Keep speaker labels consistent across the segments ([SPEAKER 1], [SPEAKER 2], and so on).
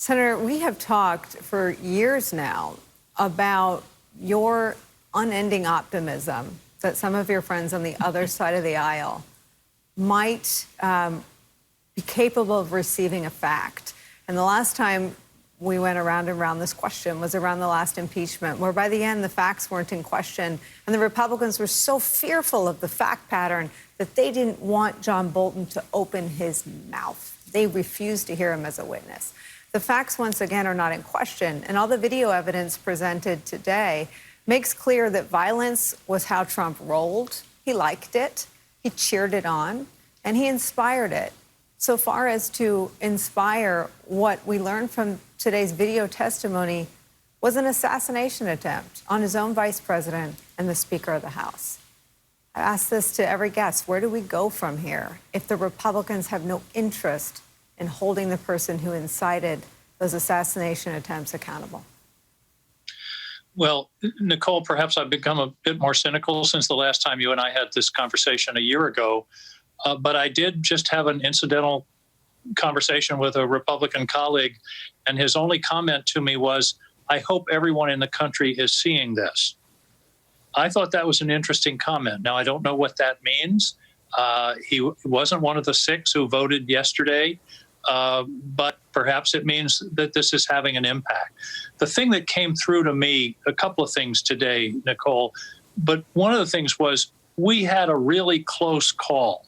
[SPEAKER 1] Senator, we have talked for years now about your unending optimism that some of your friends on the other side of the aisle might be capable of receiving a fact. And the last time we went around and around this question was around the last impeachment, where by the end the facts weren't in question. And the Republicans were so fearful of the fact pattern that they didn't want John Bolton to open his mouth. They refused to hear him as a witness. The facts, once again, are not in question. And all the video evidence presented today makes clear that violence was how Trump rolled. He liked it, he cheered it on, and he inspired it. So far as to inspire, what we learned from today's video testimony was an assassination attempt on his own vice president and the Speaker of the House. I ask this to every guest: where do we go from here if the Republicans have no interest in holding the person who incited those assassination attempts accountable?
[SPEAKER 2] Well, Nicolle, perhaps I've become a bit more cynical since the last time you and I had this conversation a year ago. But I did just have an incidental conversation with a Republican colleague, and his only comment to me was, "I hope everyone in the country is seeing this." I thought that was an interesting comment. Now, I don't know what that means. He wasn't one of the 6 who voted yesterday, but perhaps it means that this is having an impact. The thing that came through to me, a couple of things today, Nicolle, but one of the things was we had a really close call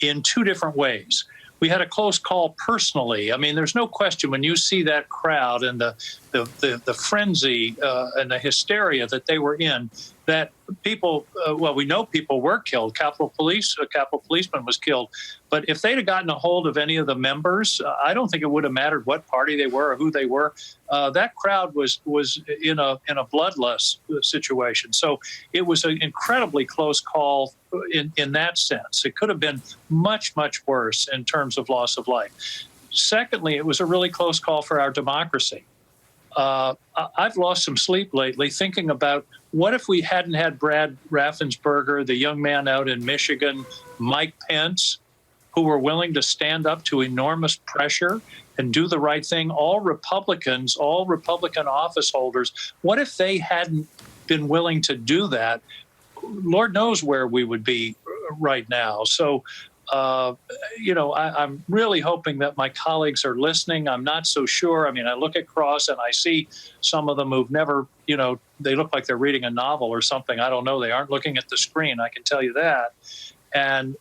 [SPEAKER 2] in 2 different ways. We had a close call personally. I mean, there's no question when you see that crowd and the frenzy and the hysteria that they were in, that people, well, we know people were killed. A Capitol policeman was killed. But if they'd have gotten a hold of any of the members, I don't think it would have mattered what party they were or who they were. That crowd was in a bloodless situation. So it was an incredibly close call in that sense. It could have been much, much worse in terms of loss of life. Secondly, it was a really close call for our democracy. I've lost some sleep lately thinking about what if we hadn't had Brad Raffensperger, the young man out in Michigan, Mike Pence, who were willing to stand up to enormous pressure and do the right thing, all Republicans, all Republican office holders. What if they hadn't been willing to do that? Lord knows where we would be right now. So, I'm really hoping that my colleagues are listening. I'm not so sure. I mean, I look across and I see some of them who've never, they look like they're reading a novel or something. I don't know. They aren't looking at the screen. I can tell you that. And,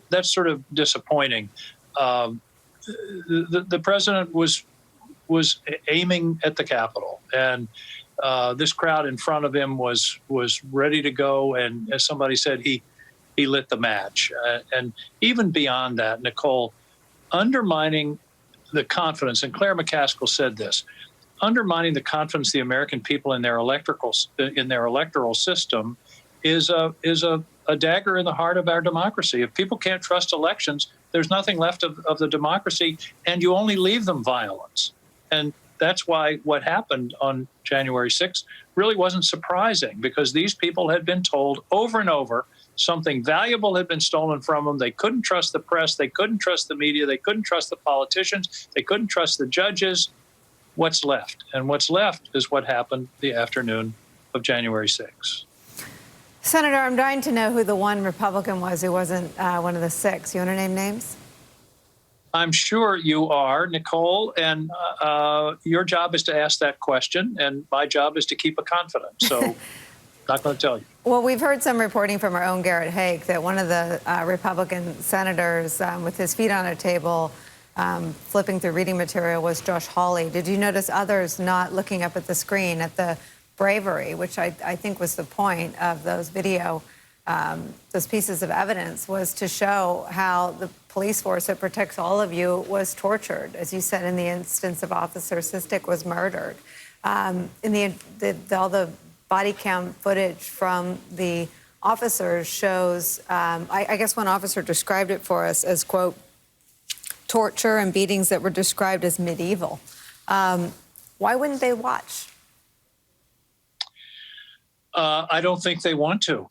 [SPEAKER 2] that's sort of disappointing. The president was aiming at the Capitol, and this crowd in front of him was ready to go. And as somebody said, he lit the match. And even beyond that, Nicolle, undermining the confidence, and Claire McCaskill said this, undermining the confidence of the American people in their electoral system is a dagger in the heart of our democracy. If people can't trust elections, there's nothing left of the democracy, and you only leave them violence. And that's why what happened on January 6th really wasn't surprising, because these people had been told over and over something valuable had been stolen from them. They couldn't trust the press. They couldn't trust the media. They couldn't trust the politicians. They couldn't trust the judges. What's left? And what's left is what happened the afternoon of January 6th.
[SPEAKER 1] Senator, I'm dying to know who the one Republican was who wasn't one of the 6. You want to name names?
[SPEAKER 2] I'm sure you are, Nicolle, and your job is to ask that question, and my job is to keep it confident. So not going to tell you.
[SPEAKER 1] Well, we've heard some reporting from our own Garrett Haake that one of the Republican senators with his feet on a table flipping through reading material was Josh Hawley. Did you notice others not looking up at the screen at the bravery, which I think was the point of those those pieces of evidence, was to show how the police force that protects all of you was tortured. As you said, in the instance of Officer Sistick was murdered. All the body cam footage from the officers shows, I guess one officer described it for us as, quote, torture and beatings that were described as medieval. Why wouldn't they watch?
[SPEAKER 2] I don't think they want to.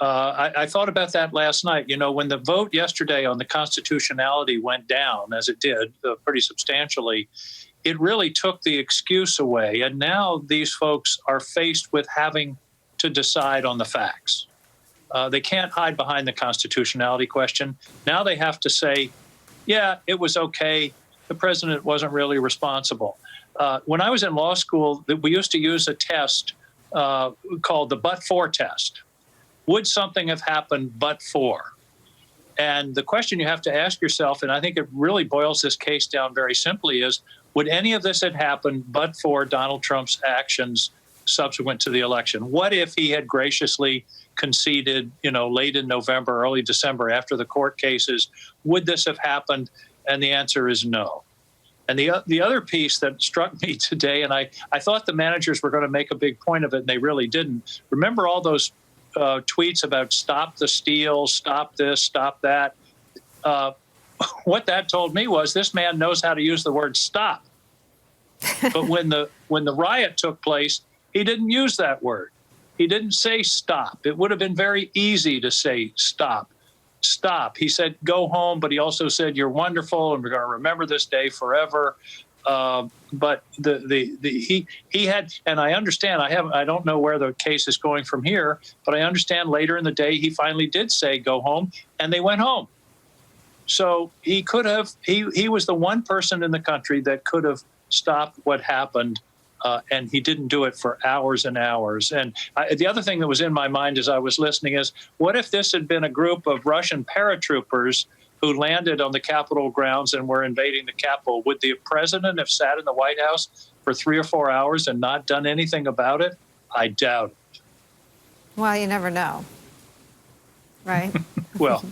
[SPEAKER 2] I thought about that last night. You know, when the vote yesterday on the constitutionality went down, as it did pretty substantially, it really took the excuse away. And now these folks are faced with having to decide on the facts. They can't hide behind the constitutionality question. Now they have to say, yeah, it was okay. The president wasn't really responsible. When I was in law school, we used to use a test called the but-for test. Would something have happened but for? And the question you have to ask yourself, and I think it really boils this case down very simply, is would any of this have happened but for Donald Trump's actions subsequent to the election? What if he had graciously conceded, late in November, early December after the court cases? Would this have happened? And the answer is no. And the other piece that struck me today, and I thought the managers were going to make a big point of it, and they really didn't. Remember all those tweets about stop the steal, stop this, stop that? What that told me was this man knows how to use the word stop. But when the riot took place, he didn't use that word. He didn't say stop. It would have been very easy to say stop. Stop. He said go home, but he also said you're wonderful and we're going to remember this day forever. But he had, and I understand. I don't know where the case is going from here, but I understand later in the day he finally did say go home, and they went home. So he could have. He was the one person in the country that could have stopped what happened, and he didn't do it for hours and hours. And the other thing that was in my mind as I was listening is, what if this had been a group of Russian paratroopers who landed on the Capitol grounds and were invading the Capitol? Would the president have sat in the White House for 3 or 4 hours and not done anything about it? I doubt it.
[SPEAKER 1] Well, you never know, right?
[SPEAKER 2] Well,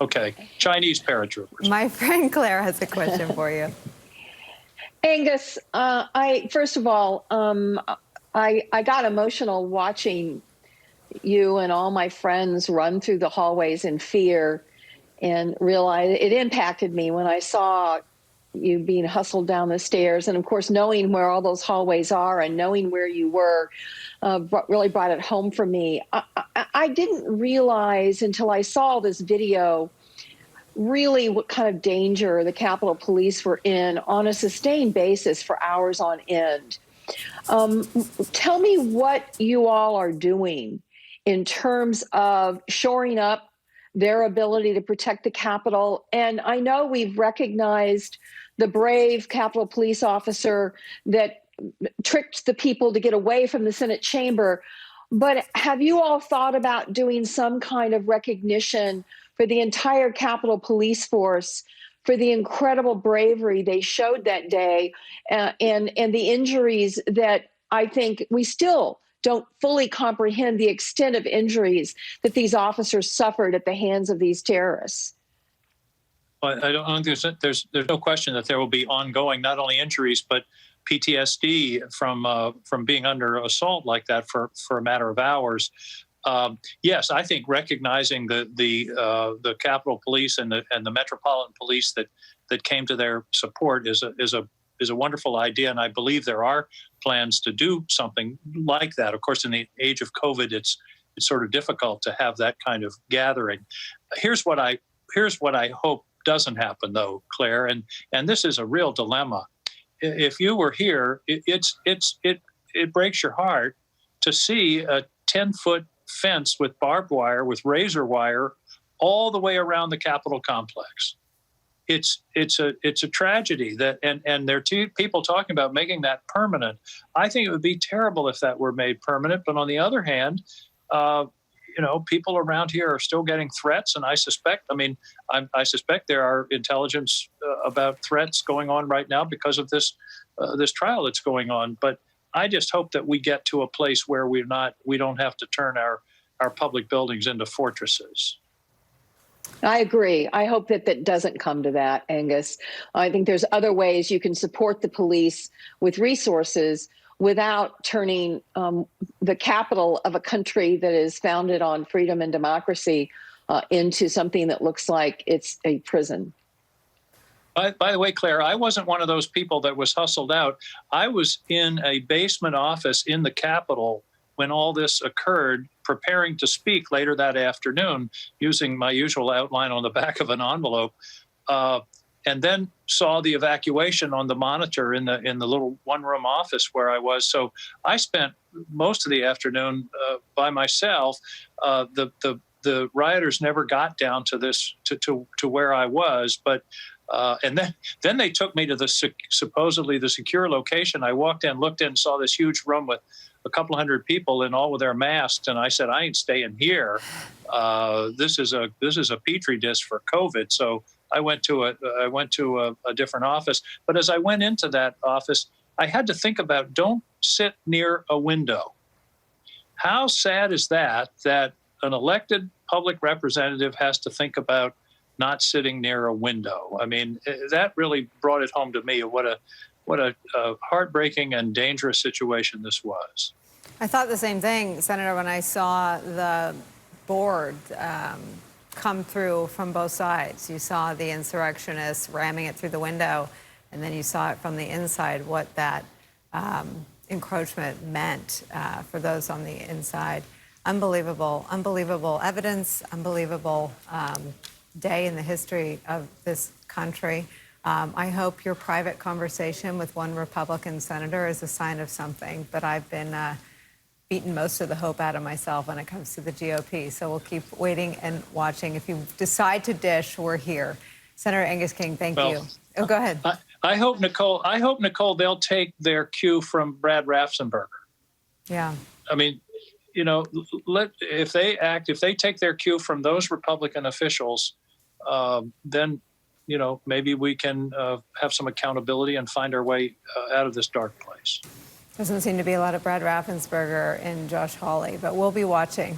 [SPEAKER 2] okay. Chinese paratroopers.
[SPEAKER 1] My friend Claire has a question for you.
[SPEAKER 3] Angus, first of all, I got emotional watching you and all my friends run through the hallways in fear, and realized it impacted me when I saw you being hustled down the stairs. And of course, knowing where all those hallways are and knowing where you were really brought it home for me. I didn't realize until I saw this video really what kind of danger the Capitol Police were in on a sustained basis for hours on end. Tell me what you all are doing in terms of shoring up their ability to protect the Capitol. And I know we've recognized the brave Capitol Police officer that tricked the people to get away from the Senate chamber. But have you all thought about doing some kind of recognition for the entire Capitol Police force for the incredible bravery they showed that day, and the injuries that I think we still don't fully comprehend the extent of injuries that these officers suffered at the hands of these terrorists?
[SPEAKER 2] Well, I don't think there's no question that there will be ongoing not only injuries but PTSD from being under assault like that for a matter of hours. Yes, I think recognizing the Capitol Police and the Metropolitan Police that came to their support is a wonderful idea, and I believe there are plans to do something like that. Of course, in the age of COVID, it's sort of difficult to have that kind of gathering. Here's what I hope doesn't happen, though, Claire, and this is a real dilemma. If you were here, it breaks your heart to see a 10-foot fence with barbed wire, with razor wire, all the way around the Capitol complex. It's a tragedy that, and there are people talking about making that permanent. I think it would be terrible if that were made permanent. But on the other hand, people around here are still getting threats, and I suspect there are intelligence about threats going on right now because of this trial that's going on. But I just hope that we get to a place where we don't have to turn our public buildings into fortresses.
[SPEAKER 3] I agree. I hope that doesn't come to that, Angus. I think there's other ways you can support the police with resources without turning the capital of a country that is founded on freedom and democracy into something that looks like it's a prison.
[SPEAKER 2] By the way, Claire, I wasn't one of those people that was hustled out. I was in a basement office in the Capitol when all this occurred, preparing to speak later that afternoon using my usual outline on the back of an envelope, and then saw the evacuation on the monitor in the little one-room office where I was. So I spent most of the afternoon by myself. The rioters never got down to this to where I was, but and then they took me to the supposedly the secure location. I walked in, looked in, saw this huge room with a couple hundred people in all with their masks, and I said, I ain't staying here. This is a petri dish for COVID. So I went to a different office. But as I went into that office, I had to think about, don't sit near a window. How sad is that an elected public representative has to think about not sitting near a window? I mean, that really brought it home to me what a heartbreaking and dangerous situation this was.
[SPEAKER 1] I thought the same thing, Senator, when I saw the board come through from both sides. You saw the insurrectionists ramming it through the window, and then you saw it from the inside, what that encroachment meant for those on the inside. Unbelievable, unbelievable evidence, unbelievable day in the history of this country. I hope your private conversation with one Republican senator is a sign of something, but I've been beaten most of the hope out of myself when it comes to the GOP. So we'll keep waiting and watching. If you decide to dish, we're here. Senator Angus King, thank you. Oh, go ahead.
[SPEAKER 2] I hope, Nicolle, they'll take their cue from Brad Raffensperger.
[SPEAKER 1] Yeah.
[SPEAKER 2] I mean, you know, if they take their cue from those Republican officials, then, you know, maybe we can have some accountability and find our way out of this dark place.
[SPEAKER 1] Doesn't seem to be a lot of Brad Raffensperger and Josh Hawley, but we'll be watching.